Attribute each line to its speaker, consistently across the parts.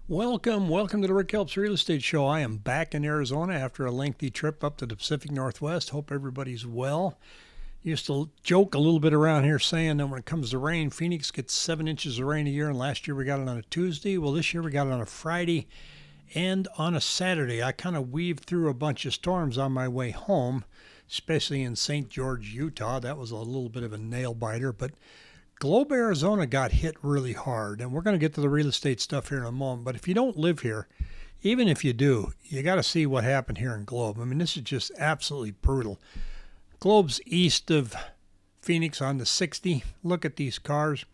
Speaker 1: Welcome to the Rick Helps Real Estate Show. I am back in Arizona after a lengthy trip up to the Pacific Northwest. Hope everybody's well. Used to joke a little bit around here saying that when it comes to rain, Phoenix gets 7 inches of rain a year, and last year we got it on a Tuesday. Well, this year we got it on a Friday and on a Saturday. I kind of weaved through a bunch of storms on my way home, especially in St. George, Utah. That was a little bit of a nail biter, but Globe, Arizona got hit really hard, and we're going to get to the real estate stuff here in a moment. But if you don't live here, even if you do, you got to see what happened here in Globe. I mean, this is just absolutely brutal. Globe's east of Phoenix on the 60. Look at these cars.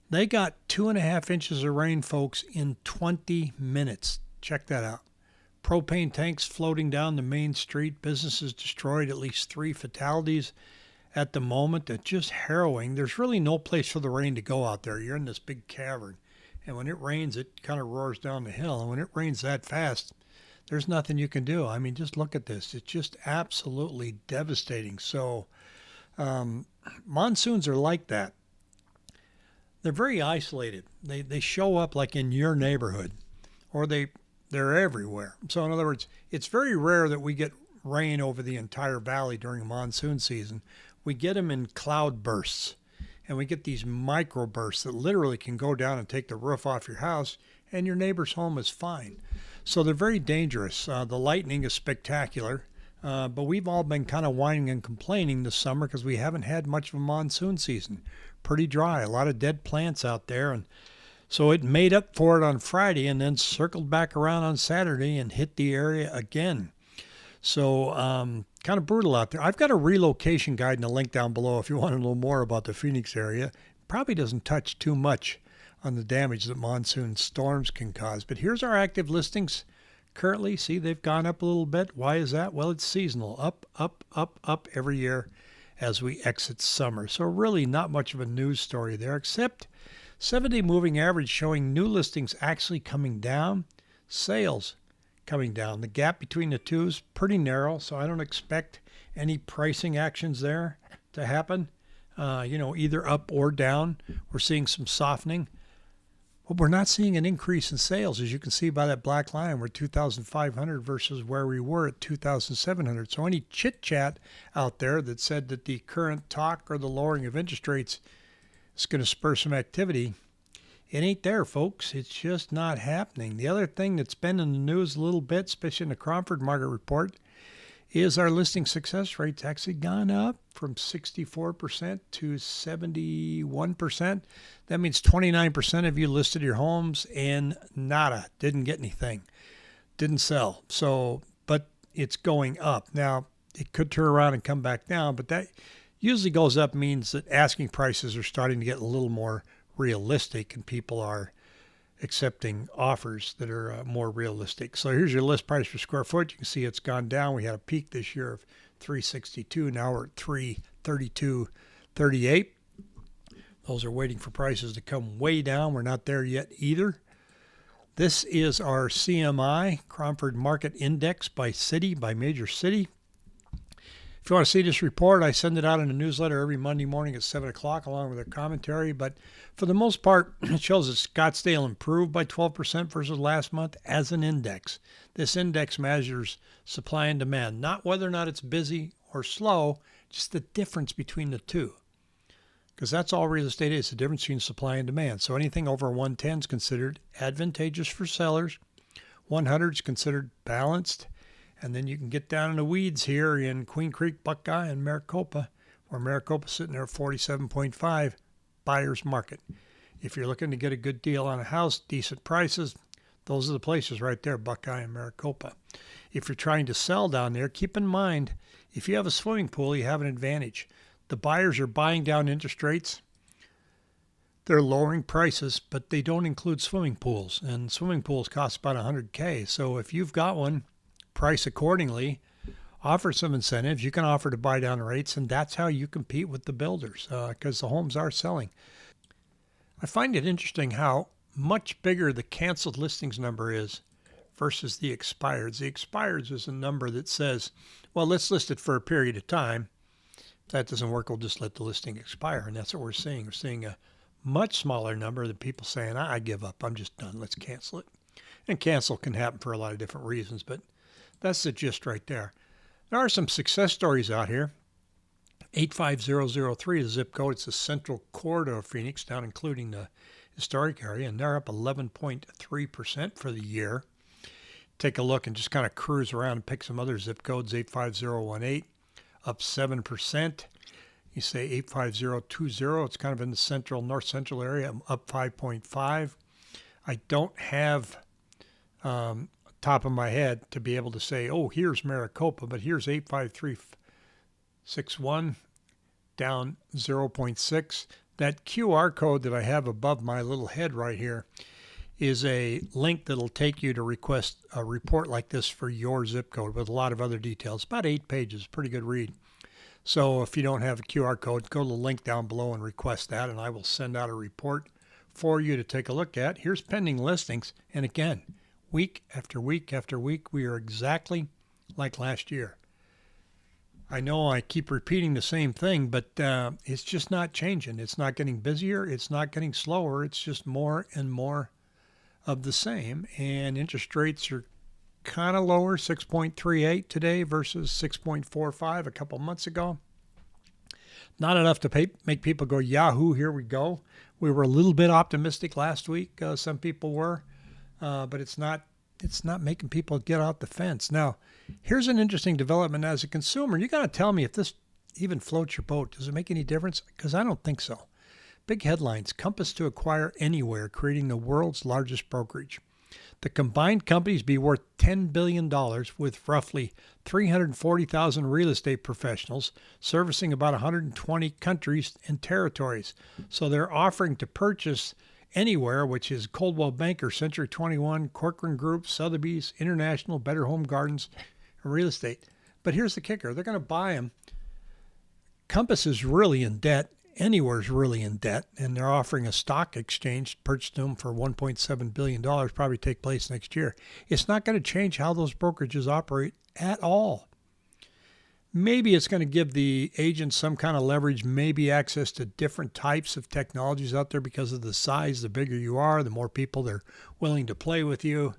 Speaker 1: They got 2.5 inches of rain, folks, in 20 minutes. Check that out. Propane tanks floating down the main street. Businesses destroyed, at least 3 fatalities. At the moment, it's just harrowing. There's really no place for the rain to go out there. You're in this big cavern, and when it rains, it kind of roars down the hill. And when it rains that fast, there's nothing you can do. I mean, just look at this. It's just absolutely devastating. So monsoons are like that. They're very isolated. They show up like in your neighborhood, or they're everywhere. So in other words, it's very rare that we get rain over the entire valley during monsoon season. We get them in cloud bursts, and we get these micro bursts that literally can go down and take the roof off your house, and your neighbor's home is fine. So they're very dangerous. The lightning is spectacular, but we've all been kind of whining and complaining this summer because we haven't had much of a monsoon season. Pretty dry, a lot of dead plants out there, and so it made up for it on Friday and then circled back around on Saturday and hit the area again. So kind of brutal out there. I've got a relocation guide and a link down below if you want to know more about the Phoenix area. Probably doesn't touch too much on the damage that monsoon storms can cause. But here's our active listings currently. See, they've gone up a little bit. Why is that? Well, it's seasonal. Up every year as we exit summer. So really not much of a news story there, except 7-day moving average showing new listings actually coming down. Sales coming down. The gap between the two is pretty narrow, so I don't expect any pricing actions there to happen, either up or down. We're seeing some softening, but we're not seeing an increase in sales. As you can see by that black line, we're 2,500 versus where we were at 2,700. So any chit-chat out there that said that the current talk or the lowering of interest rates is going to spur some activity, it ain't there, folks. It's just not happening. The other thing that's been in the news a little bit, especially in the Cromford market report, is our listing success rate's actually gone up from 64% to 71%. That means 29% of you listed your homes and nada, didn't get anything, didn't sell. So, but it's going up. Now, it could turn around and come back down, but that usually goes up means that asking prices are starting to get a little more realistic and people are accepting offers that are more realistic. So here's your list price per square foot. You can see it's gone down. We had a peak this year of $362. Now we're at $332.38. Those are waiting for prices to come way down. We're not there yet either. This is our CMI, Cromford Market Index by city, by major city. If you want to see this report, I send it out in a newsletter every Monday morning at 7 o'clock along with a commentary. But for the most part, it shows that Scottsdale improved by 12% versus last month as an index. This index measures supply and demand, not whether or not it's busy or slow, just the difference between the two. Because that's all real estate is, the difference between supply and demand. So anything over 110 is considered advantageous for sellers. 100 is considered balanced. And then you can get down in the weeds here in Queen Creek, Buckeye, and Maricopa, where Maricopa's sitting there at 47.5, buyer's market. If you're looking to get a good deal on a house, decent prices, those are the places right there, Buckeye and Maricopa. If you're trying to sell down there, keep in mind, if you have a swimming pool, you have an advantage. The buyers are buying down interest rates. They're lowering prices, but they don't include swimming pools. And swimming pools cost about $100K. So if you've got one, price accordingly, offer some incentives. You can offer to buy down rates, and that's how you compete with the builders because the homes are selling. I find it interesting how much bigger the canceled listings number is versus the expireds. The expireds is a number that says, well, let's list it for a period of time. If that doesn't work, we'll just let the listing expire, and that's what we're seeing. We're seeing a much smaller number than people saying, I give up, I'm just done, let's cancel it. And cancel can happen for a lot of different reasons, but that's the gist right there. There are some success stories out here. 85003 is the zip code. It's the central corridor of Phoenix, down including the historic area, and they're up 11.3% for the year. Take a look and just kind of cruise around and pick some other zip codes. 85018, up 7%. You say 85020, it's kind of in the north central area, up 5.5. I don't have top of my head to be able to say, oh, here's Maricopa, but here's 85361, down 0.6. That QR code that I have above my little head right here is a link that'll take you to request a report like this for your zip code with a lot of other details. About 8 pages, pretty good read. So if you don't have a QR code, go to the link down below and request that, and I will send out a report for you to take a look at. Here's pending listings. And again, week after week after week, we are exactly like last year. I know I keep repeating the same thing, but it's just not changing. It's not getting busier. It's not getting slower. It's just more and more of the same. And interest rates are kind of lower, 6.38 today versus 6.45 a couple months ago. Not enough to make people go, Yahoo, here we go. We were a little bit optimistic last week. Some people were, but it's not making people get off the fence. Now, here's an interesting development as a consumer. You got to tell me if this even floats your boat. Does it make any difference? Because I don't think so. Big headlines: Compass to acquire Anywhere, creating the world's largest brokerage. The combined companies be worth $10 billion with roughly 340,000 real estate professionals servicing about 120 countries and territories. So they're offering to purchase Anywhere, which is Coldwell Banker, Century 21, Corcoran Group, Sotheby's, International, Better Home Gardens, and Real Estate. But here's the kicker. They're going to buy them. Compass is really in debt. Anywhere's really in debt, and they're offering a stock exchange to purchase them for $1.7 billion, probably take place next year. It's not going to change how those brokerages operate at all. Maybe it's going to give the agents some kind of leverage, maybe access to different types of technologies out there because of the size. The bigger you are, the more people they're willing to play with you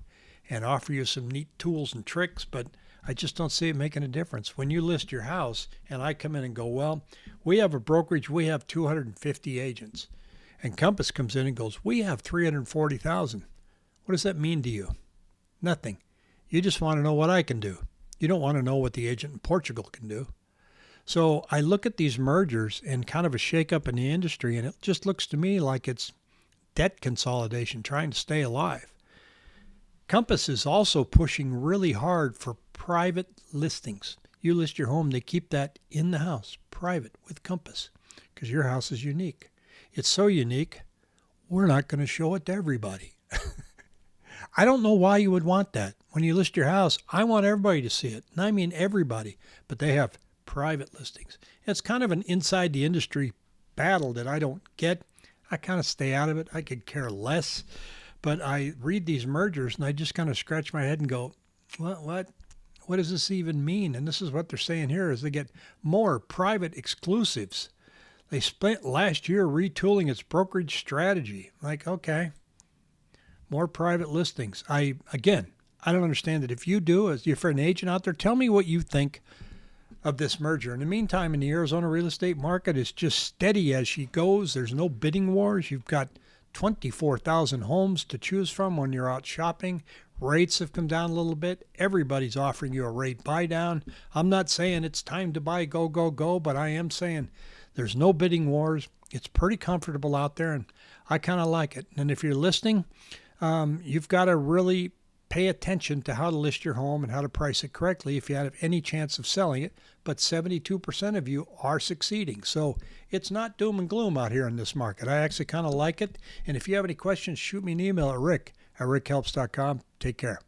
Speaker 1: and offer you some neat tools and tricks, but I just don't see it making a difference. When you list your house and I come in and go, well, we have a brokerage, we have 250 agents. And Compass comes in and goes, we have 340,000. What does that mean to you? Nothing. You just want to know what I can do. You don't want to know what the agent in Portugal can do. So I look at these mergers and kind of a shakeup in the industry, and it just looks to me like it's debt consolidation, trying to stay alive. Compass is also pushing really hard for private listings. You list your home, they keep that in the house, private, with Compass, because your house is unique. It's so unique, we're not going to show it to everybody. I don't know why you would want that. When you list your house, I want everybody to see it. And I mean everybody. But they have private listings. It's kind of an inside the industry battle that I don't get. I kind of stay out of it. I could care less. But I read these mergers and I just kind of scratch my head and go, what does this even mean? And this is what they're saying here is they get more private exclusives. They spent last year retooling its brokerage strategy. Like, okay, more private listings. I don't understand it. If you do, as you're an agent out there, tell me what you think of this merger. In the meantime, in the Arizona real estate market, it's just steady as she goes. There's no bidding wars. You've got 24,000 homes to choose from when you're out shopping. Rates have come down a little bit. Everybody's offering you a rate buy down. I'm not saying it's time to buy, go, but I am saying there's no bidding wars. It's pretty comfortable out there, and I kind of like it. And if you're listing, you've got to really pay attention to how to list your home and how to price it correctly if you have any chance of selling it. But 72% of you are succeeding. So it's not doom and gloom out here in this market. I actually kind of like it. And if you have any questions, shoot me an email at rick@rickhelps.com. Take care.